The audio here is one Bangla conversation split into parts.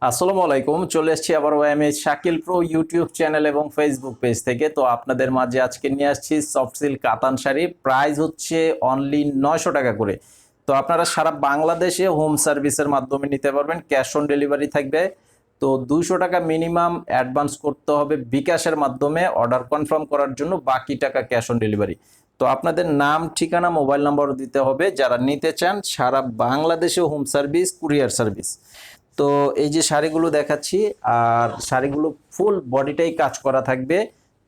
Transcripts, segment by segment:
আসসালামু আলাইকুম। চলে এসেছি আবার ওএমএ শাকিল প্রো ইউটিউব চ্যানেল এবং ফেসবুক পেজ থেকে। তো আপনাদের মাঝে আজকে নিয়ে আসছি সফট সিল্ক কাতান শাড়ি। প্রাইস হচ্ছে অনলি 900 টাকা করে। তো আপনারা সারা বাংলাদেশে হোম সার্ভিসের মাধ্যমে নিতে পারবেন, ক্যাশ অন ডেলিভারি থাকবে। তো 200 টাকা মিনিমাম অ্যাডভান্স করতে হবে বিকাশের মাধ্যমে অর্ডার কনফার্ম করার জন্য, বাকি টাকা ক্যাশ অন ডেলিভারি। তো আপনাদের নাম, ঠিকানা, মোবাইল নাম্বারও দিতে হবে যারা নিতে চান। সারা বাংলাদেশে হোম সার্ভিস, কুরিয়ার সার্ভিস। তো এই যে শাড়িগুলো দেখাচ্ছি, আর শাড়িগুলো ফুল বডিটাই কাজ করা থাকবে।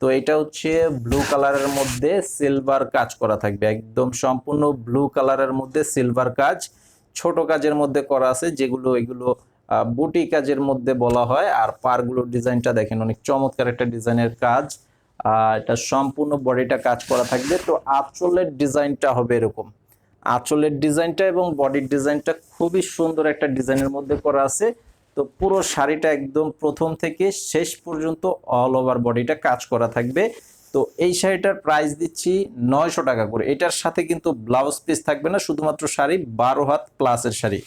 তো এটা হচ্ছে ব্লু কালারের মধ্যে সিলভার কাজ করা থাকবে, একদম সম্পূর্ণ ব্লু কালারের মধ্যে সিলভার কাজ, ছোট কাজের মধ্যে করা আছে, যেগুলো এগুলো বুটি কাজের মধ্যে বলা হয়। আর পারগুলোর ডিজাইনটা দেখেন, অনেক চমৎকার একটা ডিজাইনের কাজ। এটা সম্পূর্ণ বডিটা কাজ করা থাকবে। তো আঁচলের ডিজাইনটা হবে এরকম, আঁচলের ডিজাইনটা এবং বডির ডিজাইনটা খুবই সুন্দর একটা ডিজাইনের মধ্যে করা আছে। তো পুরো শাড়িটা একদম প্রথম থেকে শেষ পর্যন্ত অল ওভার বডিটা কাজ করা থাকবে। তো এই শাড়িটার প্রাইস দিচ্ছি 900 টাকা করে। এটার সাথে কিন্তু ব্লাউজ পিস থাকবে না, শুধুমাত্র শাড়ি, 12 হাত প্লাসের শাড়ি।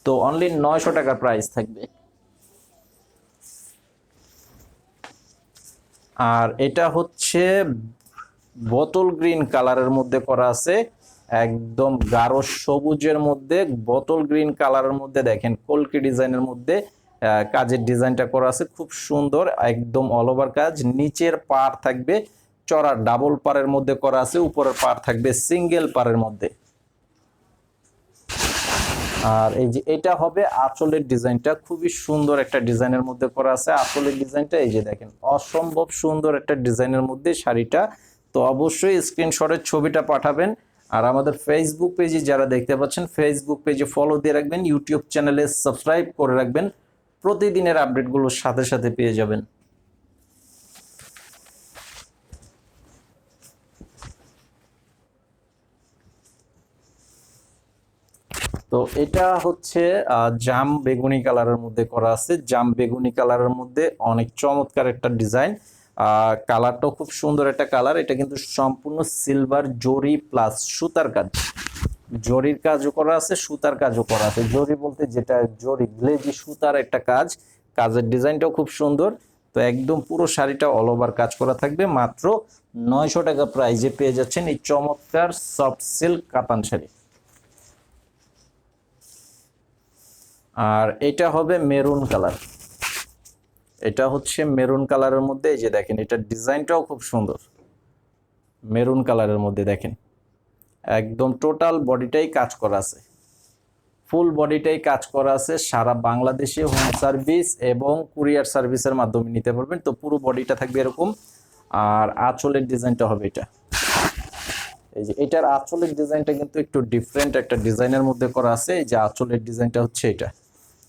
তো অনলি 900 টাকার প্রাইস থাকবে। আর এটা হচ্ছে বোতল গ্রিন কালারের মধ্যে করা আছে, একদম গাঢ় সবুজের মধ্যে বোতল গ্রিন কালারের মধ্যে দেখেন কলকি ডিজাইনের মধ্যে কাজের ডিজাইনটা করা আছে, খুব সুন্দর, একদম অল ওভার কাজ। নিচের পাড় থাকবে চড়া ডাবল পাড়ের মধ্যে করা আছে, উপরের পাড় থাকবে সিঙ্গেল পাড়ের মধ্যে। আর এই যে এটা হবে আঁচলের ডিজাইনটা, খুবই সুন্দর একটা ডিজাইনের মধ্যে করা আছে। আঁচলের ডিজাইনটা এই যে দেখেন, অসম্ভব সুন্দর একটা ডিজাইনের মধ্যে শাড়িটা। তো অবশ্যই স্ক্রিনশটের ছবিটা পাঠাবেন। আর আমাদের ফেসবুক পেজে যারা দেখতে পাচ্ছেন, ফেসবুক পেজে ফলো দিয়ে রাখবেন, ইউটিউব চ্যানেলে সাবস্ক্রাইব করে রাখবেন, প্রতিদিনের আপডেটগুলো সাথে সাথে পেয়ে যাবেন। তো এটা হচ্ছে জাম বেগুনি কালারের মধ্যে করা আছে, জাম বেগুনি কালারের মধ্যে অনেক চমৎকার একটা ডিজাইন। কালারটাও খুব সুন্দর একটা কালার। এটা কিন্তু সম্পূর্ণ সিলভার জরি প্লাস সুতার কাজ, জরির কাজও করা আছে, সুতার কাজও করা আছে। জরি বলতে যেটা জরি গ্লেজি সুতার একটা কাজ, কাজের ডিজাইনটাও খুব সুন্দর। তো একদম পুরো শাড়িটা অল ওভার কাজ করা থাকবে। মাত্র 900 টাকা প্রাইজে পেয়ে যাচ্ছেন এই চমৎকার সফট সিল্ক কাতান শাড়ি। আর এটা হবে মেরুন কালার, এটা হচ্ছে মেরুন কালারের মধ্যে, এই যে দেখেন এটার ডিজাইনটাও খুব সুন্দর। মেরুন কালারের মধ্যে দেখেন একদম টোটাল বডিটাই কাজ করা আছে, ফুল বডিটাই কাজ করা আছে। সারা বাংলাদেশে হোম সার্ভিস এবং কুরিয়ার সার্ভিসের মাধ্যমে নিতে পারবেন। তো পুরো বডিটা থাকবে এরকম। আর আঁচলের ডিজাইনটা হবে এটা, এই যে এটার আঁচলের ডিজাইনটা কিন্তু একটু ডিফারেন্ট একটা ডিজাইনের মধ্যে করা আছে। এই যে আঁচলের ডিজাইনটা হচ্ছে এটা।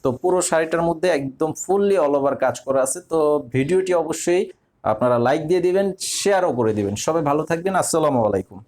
তো পুরো শাড়িটার মধ্যে একদম ফুললি অল ওভার কাজ করা আছে। তো ভিডিওটি অবশ্যই আপনারা লাইক দিয়ে দিবেন, শেয়ারও করে দিবেন। সবাই ভালো থাকবেন। আসসালামু আলাইকুম।